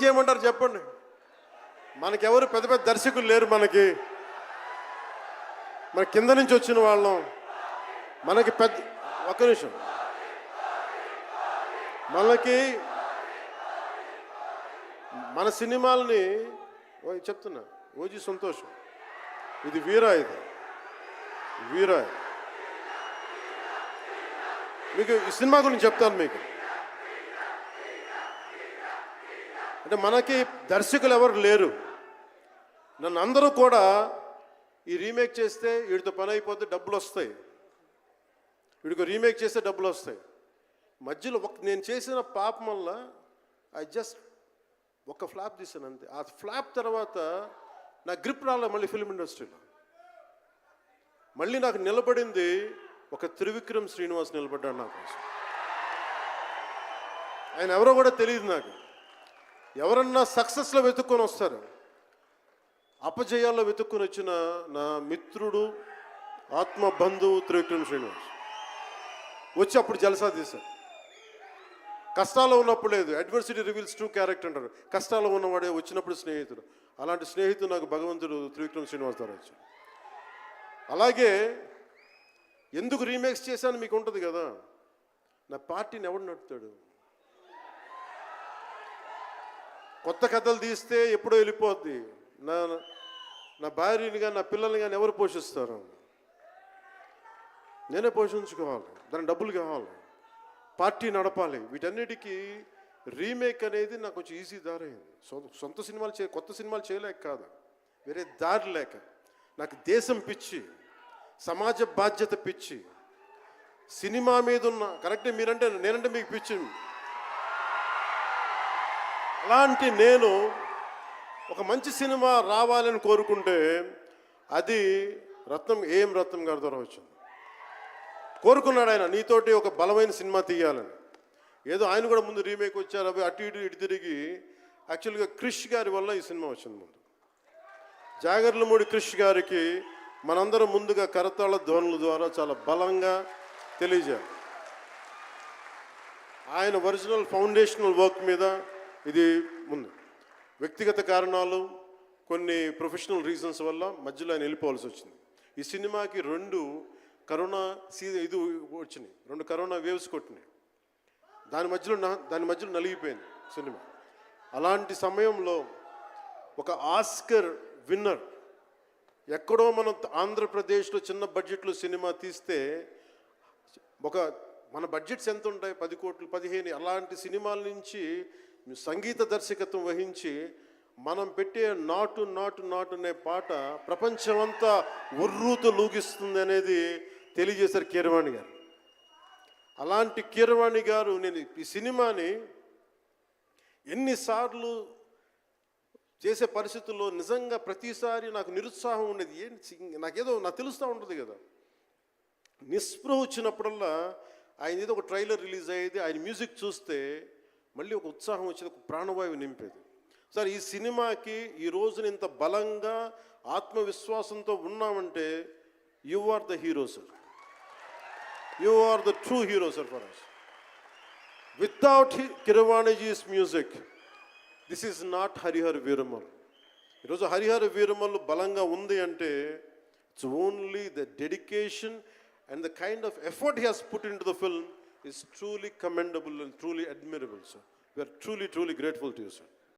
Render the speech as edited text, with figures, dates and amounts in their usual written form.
చేయమంటారు చెప్పండి? మనకెవరు పెద్ద పెద్ద దర్శకులు లేరు. మన కింద నుంచి వచ్చిన వాళ్ళం. మనకి ఒక్క నిమిషం, మన సినిమాలని చెప్తున్నా, ఓజీ సంతోషం, ఇది వీరా, మీకు ఈ సినిమా గురించి చెప్తాను మీకు. అంటే మనకి దర్శకులు ఎవరు లేరు. నన్ను అందరూ కూడా ఈ రీమేక్ చేస్తే వీడితో పని అయిపోతే డబ్బులు వస్తాయి, వీడికి రీమేక్ చేస్తే డబ్బులు వస్తాయి. మధ్యలో నేను చేసిన పాపం వల్ల ఒక ఫ్లాప్ తీసాను అంతే. ఆ ఫ్లాప్ తర్వాత నా గ్రిప్ రాలే మళ్ళీ ఫిల్మ్ ఇండస్ట్రీలో. మళ్ళీ నాకు నిలబడింది ఒక త్రివిక్రమ్ శ్రీనివాస్ నిలబడ్డాడు నా కోసం. ఆయన ఎవరో కూడా తెలియదు నాకు. ఎవరన్నా సక్సెస్లో వెతుక్కొని వస్తారు, అపజయాల్లో వెతుక్కొని వచ్చిన నా మిత్రుడు, ఆత్మ బంధువు త్రివిక్రమ్ శ్రీనివాస్ వచ్చి అప్పుడు జలసా తీశారు. కష్టాల్లో ఉన్నప్పుడు లేదు, అడ్వర్సిటీ రివీల్స్ ట్రూ క్యారెక్టర్ అంటారు. కష్టాల్లో ఉన్నవాడే వచ్చినప్పుడు స్నేహితుడు. అలాంటి స్నేహితుడు నాకు భగవంతుడు త్రివిక్రమ్ శ్రీనివాస్ ద్వారా వచ్చాడు. అలాగే ఎందుకు రీమేక్స్ చేశాను మీకు ఉంటుంది కదా. నా పార్టీని ఎవడు నడుపుతాడు? కొత్త కథలు తీస్తే ఎప్పుడో వెళ్ళిపోద్ది. నా భార్యని కానీ నా పిల్లల్ని కానీ ఎవరు పోషిస్తారు? నేనే పోషించుకోవాలి, దానికి డబ్బులు కావాలి, పార్టీ నడపాలి. వీటన్నిటికీ రీమేక్ అనేది నాకు కొంచెం ఈజీ దారైంది. సొంత సినిమాలు కొత్త సినిమాలు చేయలేక కాదు, వేరే దారి లేక. నాకు దేశం పిచ్చి, సమాజ బాధ్యత పిచ్చి, సినిమా మీద ఉన్న కరెక్టే. నేనంటే మీకు పిచ్చి. అలాంటి నేను ఒక మంచి సినిమా రావాలని కోరుకుంటే అది ఏం రత్నం గారి ద్వారా వచ్చింది. కోరుకున్నాడు ఆయన, నీతోటి ఒక బలమైన సినిమా తీయాలని. ఏదో ఆయన కూడా ముందు రీమేక్ వచ్చారు, అవి అటు ఇటు తిరిగి యాక్చువల్గా క్రిష్ గారి వల్ల ఈ సినిమా వచ్చింది. ముందు జాగర్లమూడి క్రిష్ గారికి మనందరం ముందుగా కరతాళ ధ్వనుల ద్వారా చాలా బలంగా తెలియజేయాలి. ఆయన ఒరిజినల్ ఫౌండేషనల్ వర్క్ మీద ఇది ముందు. వ్యక్తిగత కారణాలు, కొన్ని ప్రొఫెషనల్ రీజన్స్ వల్ల మధ్యలో ఆయన వెళ్ళిపోవాల్సి వచ్చింది. ఈ సినిమాకి 2 కరోనా ఇది వచ్చినాయి, 2 కరోనా వేవ్స్ కొట్టినాయి. దాని మధ్యలో నలిగిపోయింది సినిమా. అలాంటి సమయంలో ఒక ఆస్కర్ విన్నర్ ఎక్కడో మనం ఆంధ్రప్రదేశ్లో చిన్న బడ్జెట్లో సినిమా తీస్తే మన బడ్జెట్స్ ఎంత ఉంటాయి? 10 కోట్లు 15. అలాంటి సినిమాల నుంచి సంగీత దర్శకత్వం వహించి మనం పెట్టే నాటు నాటు నాటు అనే పాట ప్రపంచమంతా ఉర్రూతో లూగిస్తుంది అనేది తెలియజేశారు కీరవాణి గారు. అలాంటి కీరవాణి గారు నేను ఈ సినిమాని ఎన్నిసార్లు చేసే పరిస్థితుల్లో నిజంగా ప్రతిసారి నాకు నిరుత్సాహం ఉండేది. నాకు తెలుస్తూ ఉంటుంది కదా, నిస్పృహ వచ్చినప్పుడల్లా ఆయన ఏదో ఒక ట్రైలర్ రిలీజ్ అయ్యేది, ఆయన మ్యూజిక్ చూస్తే మళ్ళీ ఒక ఉత్సాహం వచ్చేది, ఒక ప్రాణవాయువు నింపేది. సార్, ఈ సినిమాకి ఈ రోజున ఇంత బలంగా ఆత్మవిశ్వాసంతో ఉన్నామంటే you are the hero sir. You are the true hero sir for us. Without Keeravaniji's music this is not Harihara Veeramallu. ఈరోజు హరిహర వీరమల్ బలంగా ఉంది అంటే it's only the dedication and the kind of effort he has put into the film is truly commendable and truly admirable, sir. We are truly, truly grateful to you, sir.